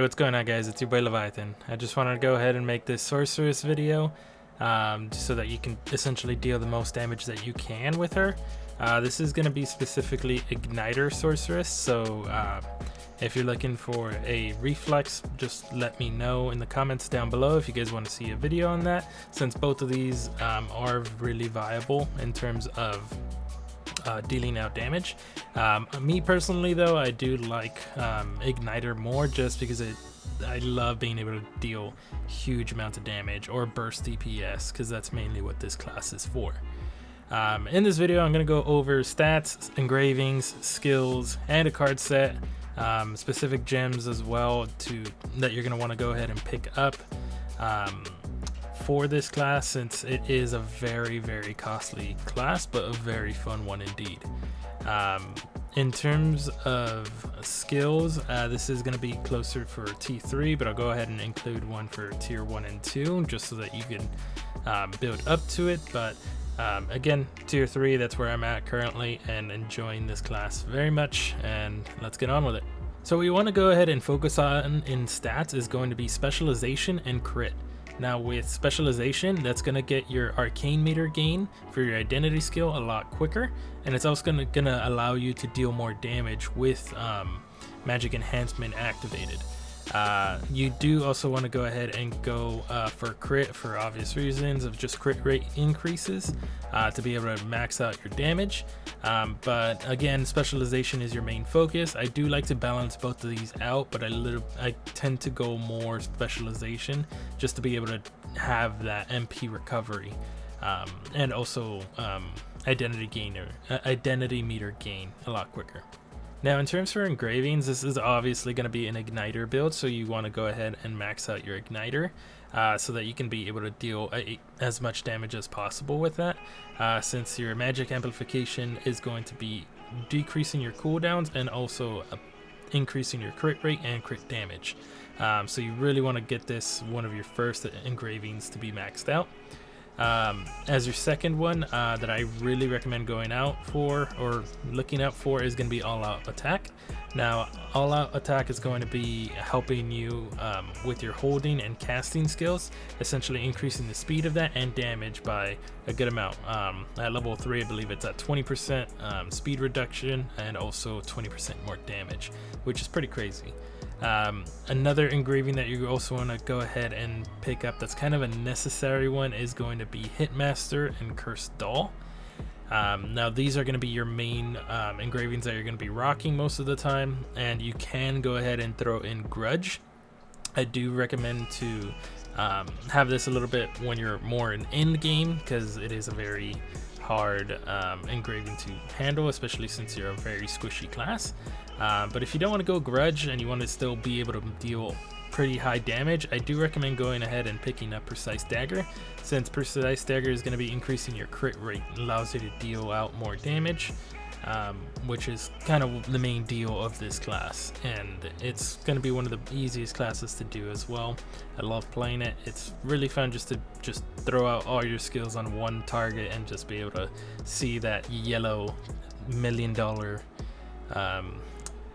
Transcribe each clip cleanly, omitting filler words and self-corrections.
what's going on, guys? It's your boy Leviathan. I just wanted to go ahead and make this Sorceress video just so that you can essentially deal the most damage that you can with her. This is going to be specifically Igniter Sorceress, so if you're looking for a reflex, just let me know in the comments down below if you guys want to see a video on that, since both of these are really viable in terms of dealing out damage. Me personally though, I do like Igniter more just because I love being able to deal huge amounts of damage or burst DPS, because that's mainly what this class is for. In this video I'm going to go over stats, engravings, skills, and a card set, specific gems as well that you're going to want to go ahead and pick up for this class, since it is a very costly class, but a very fun one indeed. In terms of skills, this is going to be closer for T3, but I'll go ahead and include one for tier 1 and 2 just so that you can build up to it. But again, tier 3, that's where I'm at currently and enjoying this class very much, and let's get on with it. So what we want to go ahead and focus on in stats is going to be specialization and crit. Now with specialization, that's going to get your arcane meter gain for your identity skill a lot quicker, and it's also going to allow you to deal more damage with magic enhancement activated. You do also want to go ahead and go for crit for obvious reasons of just crit rate increases to be able to max out your damage. But again, specialization is your main focus. I do like to balance both of these out, but I tend to go more specialization just to be able to have that MP recovery and also identity meter gain a lot quicker. Now in terms for engravings, this is obviously going to be an Igniter build, so you want to go ahead and max out your Igniter so that you can be able to deal as much damage as possible with that, since your magic amplification is going to be decreasing your cooldowns and also increasing your crit rate and crit damage. So you really want to get this one of your first engravings to be maxed out. As your second one that I really recommend going out for or looking out for is going to be All Out Attack. Now All Out Attack is going to be helping you with your holding and casting skills, essentially increasing the speed of that and damage by a good amount. At level 3 I believe it's at 20% speed reduction and also 20% more damage, which is pretty crazy. Another engraving that you also want to go ahead and pick up that's kind of a necessary one is going to be Hitmaster and Cursed Doll. Now these are going to be your main engravings that you're going to be rocking most of the time, and you can go ahead and throw in Grudge. I do recommend to have this a little bit when you're more in end game, because it is a very hard engraving to handle, especially since you're a very squishy class. But if you don't want to go Grudge and you want to still be able to deal pretty high damage, I do recommend going ahead and picking up Precise Dagger, since Precise Dagger is going to be increasing your crit rate. It allows you to deal out more damage, which is kind of the main deal of this class, and it's going to be one of the easiest classes to do as well. I love playing it. It's really fun just to throw out all your skills on one target and just be able to see that yellow $1 million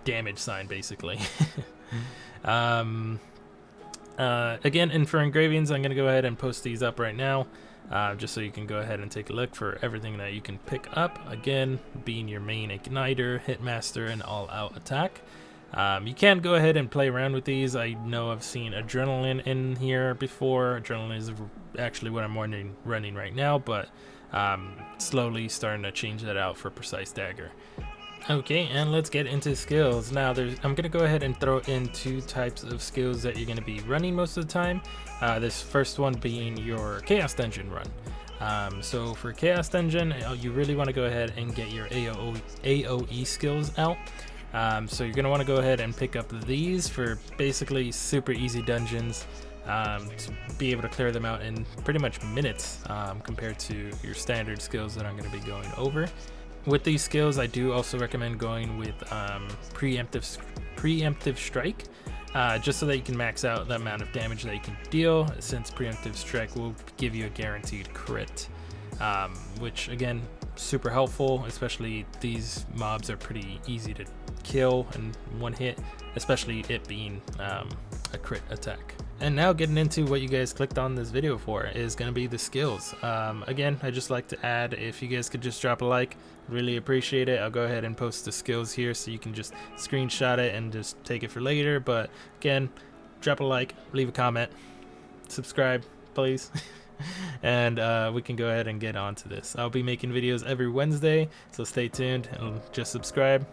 damage sign basically. Again, and for engravings, I'm going to go ahead and post these up right now, just so you can go ahead and take a look for everything that you can pick up, again being your main Igniter, Hitmaster, and All Out Attack. You can go ahead and play around with these. I know I've seen Adrenaline in here before. Adrenaline is actually what I'm running right now, but slowly starting to change that out for Precise Dagger. Okay, and let's get into skills. Now I'm going to go ahead and throw in two types of skills that you're going to be running most of the time. This first one being your Chaos Dungeon run. So for Chaos Dungeon, you really want to go ahead and get your AoE skills out. So you're going to want to go ahead and pick up these for basically super easy dungeons, to be able to clear them out in pretty much minutes compared to your standard skills that I'm going to be going over. With these skills, I do also recommend going with preemptive strike, just so that you can max out the amount of damage that you can deal, since preemptive strike will give you a guaranteed crit, which again super helpful, especially these mobs are pretty easy to kill in one hit, especially it being a crit attack. And now getting into what you guys clicked on this video for is going to be the skills. Again, I just like to add, if you guys could just drop a like, really appreciate it. I'll go ahead and post the skills here so you can just screenshot it and just take it for later. But again, drop a like, leave a comment, subscribe please. And we can go ahead and get on to this. I'll be making videos every Wednesday, so stay tuned and just subscribe.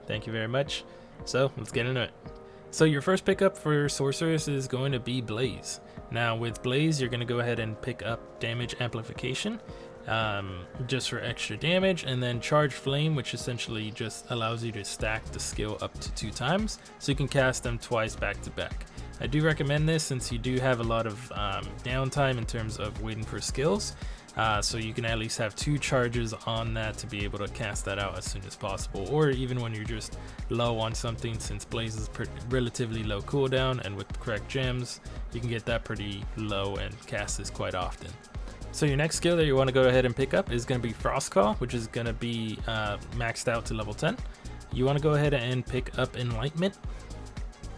Thank you very much. So let's get into it. So your first pickup for Sorceress is going to be Blaze. Now with Blaze, you're going to go ahead and pick up damage amplification just for extra damage, and then Charge Flame, which essentially just allows you to stack the skill up to 2 times, so you can cast them twice back to back. I do recommend this since you do have a lot of downtime in terms of waiting for skills, so you can at least have 2 charges on that to be able to cast that out as soon as possible, or even when you're just low on something, since Blaze is relatively low cooldown, and with the correct gems you can get that pretty low and cast this quite often. So your next skill that you want to go ahead and pick up is going to be Frostclaw, which is going to be maxed out to level 10. You want to go ahead and pick up Enlightenment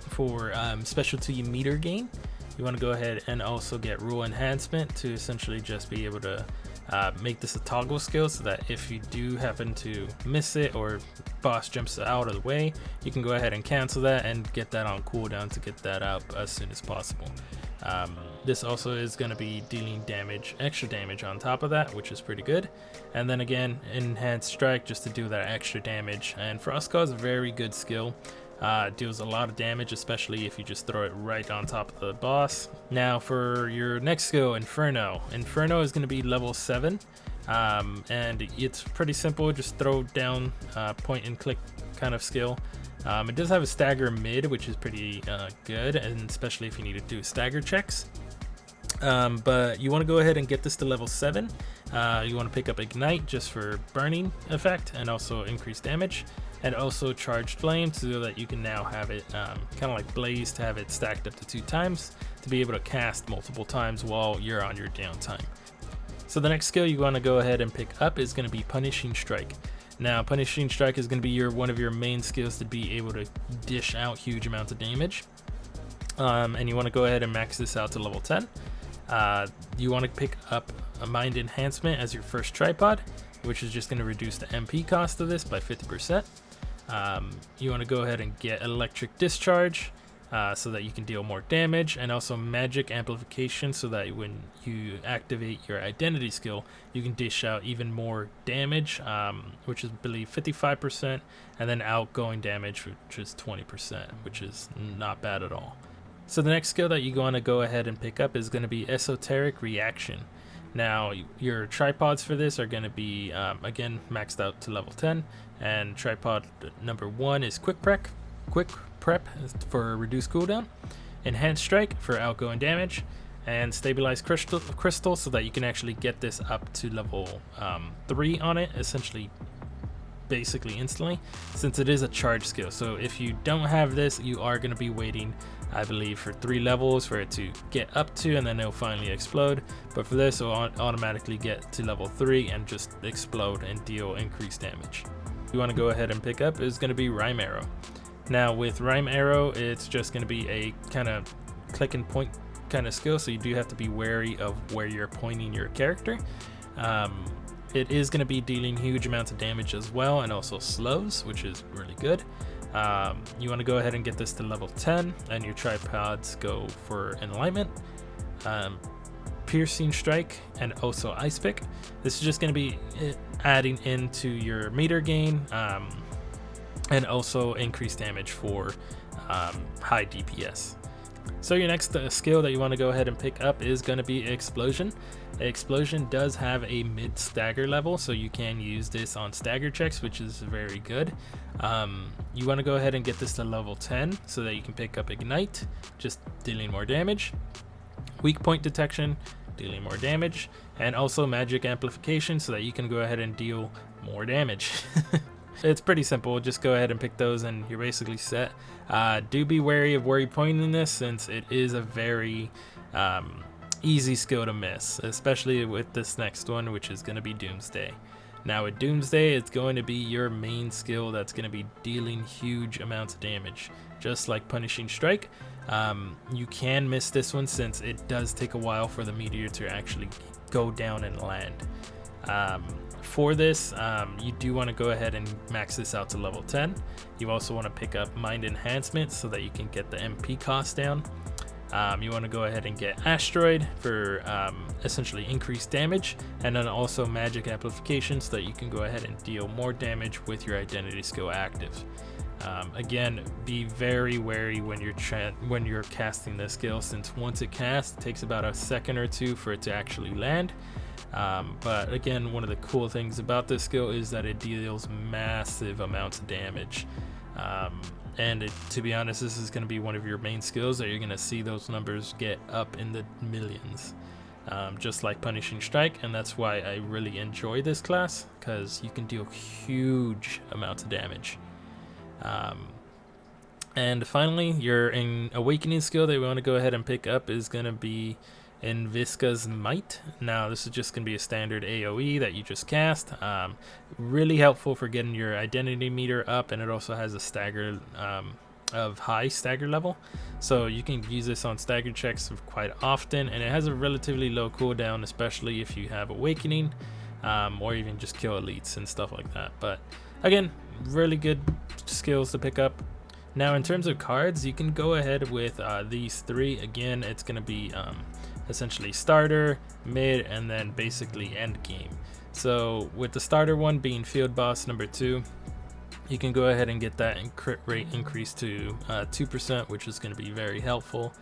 for specialty meter gain. You want to go ahead and also get Rule Enhancement to essentially just be able to make this a toggle skill, so that if you do happen to miss it or boss jumps out of the way, you can go ahead and cancel that and get that on cooldown to get that out as soon as possible. This also is going to be dealing damage, extra damage on top of that, which is pretty good. And then again, Enhanced Strike just to do that extra damage. And Frostclaw is a very good skill. Deals a lot of damage, especially if you just throw it right on top of the boss. Now for your next skill, Inferno. Inferno is going to be level 7, and it's pretty simple. Just throw down point and click kind of skill. It does have a stagger mid, which is pretty good, and especially if you need to do stagger checks. But you want to go ahead and get this to level 7. You want to pick up Ignite just for burning effect and also increased damage, and also Charged Flame so that you can now have it kind of like Blaze, to have it stacked up to 2 times to be able to cast multiple times while you're on your downtime. So the next skill you want to go ahead and pick up is going to be Punishing Strike. Now Punishing Strike is going to be one of your main skills to be able to dish out huge amounts of damage, and you want to go ahead and max this out to level 10. You want to pick up a Mind Enhancement as your first tripod, which is just going to reduce the MP cost of this by 50%. You want to go ahead and get Electric Discharge so that you can deal more damage, and also Magic Amplification so that when you activate your Identity skill, you can dish out even more damage, which is, I believe, 55%, and then Outgoing damage, which is 20%, which is not bad at all. So the next skill that you want to go ahead and pick up is going to be Esoteric Reaction. Now your tripods for this are going to be again maxed out to level 10, and tripod number 1 is Quick Prep for reduced cooldown, Enhanced Strike for outgoing damage, and Stabilized Crystal so that you can actually get this up to level 3 on it, essentially basically instantly, since it is a charge skill. So if you don't have this, you are going to be waiting, I believe, for 3 levels for it to get up to, and then it'll finally explode. But for this, it'll automatically get to level 3 and just explode and deal increased damage. You want to go ahead and pick up is going to be Rhyme Arrow. Now with Rhyme Arrow, it's just going to be a kind of click and point kind of skill, so you do have to be wary of where you're pointing your character. It is going to be dealing huge amounts of damage as well, and also slows, which is really good. You want to go ahead and get this to level 10, and your tripods go for Enlightenment, Piercing Strike, and also Ice Pick. This is just going to be adding into your meter gain, and also increased damage for high DPS. So your next skill that you want to go ahead and pick up is going to be Explosion. Explosion does have a mid stagger level, so you can use this on stagger checks, which is very good. You want to go ahead and get this to level 10 so that you can pick up Ignite, just dealing more damage, Weak Point Detection, dealing more damage, and also Magic Amplification so that you can go ahead and deal more damage. It's pretty simple. Just go ahead and pick those and you're basically set. Do be wary of where you're pointing this, since it is a very easy skill to miss, especially with this next one, which is going to be Doomsday. Now with Doomsday, it's going to be your main skill that's going to be dealing huge amounts of damage, just like Punishing Strike. You can miss this one since it does take a while for the meteor to actually go down and land. For this, you do want to go ahead and max this out to level 10. You also want to pick up Mind Enhancement so that you can get the MP cost down. You want to go ahead and get Asteroid for essentially increased damage, and then also Magic Amplification so that you can go ahead and deal more damage with your identity skill active. Again, be very wary when you're casting this skill, since once it casts, it takes about a second or two for it to actually land. But again, one of the cool things about this skill is that it deals massive amounts of damage. And to be honest, this is going to be one of your main skills that you're going to see those numbers get up in the millions, just like Punishing Strike. And that's why I really enjoy this class, because you can deal huge amounts of damage. And finally, your Awakening skill that we want to go ahead and pick up is going to be Invisca's Might. Now this is just going to be a standard AoE that you just cast. Really helpful for getting your identity meter up, and it also has a stagger of high stagger level, so you can use this on stagger checks quite often, and it has a relatively low cooldown, especially if you have Awakening, or even just kill elites and stuff like that. But again, really good skills to pick up. Now in terms of cards, you can go ahead with these three. Again, it's going to be essentially starter, mid, and then basically end game. So with the starter one being Field Boss number 2, you can go ahead and get that crit rate increased to 2%, which is going to be very helpful.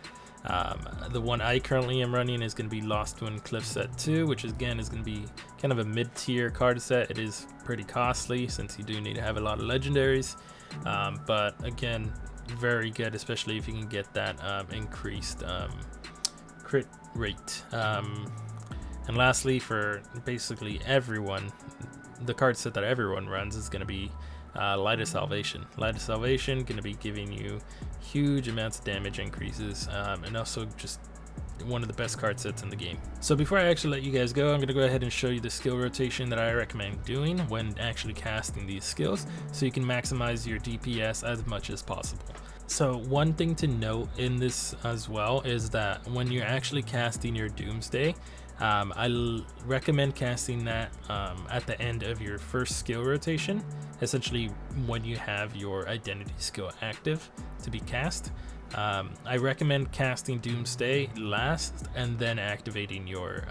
The one I currently am running is going to be Lost Twin Cliff Set 2, which again is going to be kind of a mid-tier card set. It is pretty costly since you do need to have a lot of legendaries, but again, very good, especially if you can get that increased crit rate. And lastly, for basically everyone, the card set that everyone runs is going to be Light of Salvation. Light of Salvation going to be giving you huge amounts of damage increases, and also just one of the best card sets in the game. So before I actually let you guys go, I'm going to go ahead and show you the skill rotation that I recommend doing when actually casting these skills, so you can maximize your DPS as much as possible. So one thing to note in this as well is that when you're actually casting your Doomsday, I recommend casting that at the end of your first skill rotation, essentially when you have your identity skill active to be cast. I recommend casting Doomsday last and then activating your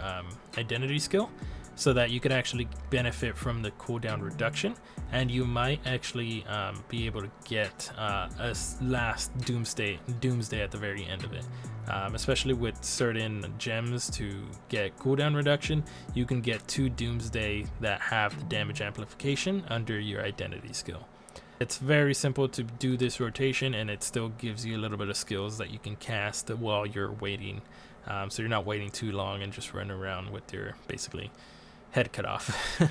identity skill, so that you can actually benefit from the cooldown reduction, and you might actually be able to get a last Doomsday at the very end of it. Especially with certain gems to get cooldown reduction, you can get 2 Doomsday that have the damage amplification under your identity skill. It's very simple to do this rotation, and it still gives you a little bit of skills that you can cast while you're waiting, so you're not waiting too long and just running around with your basically head cut off.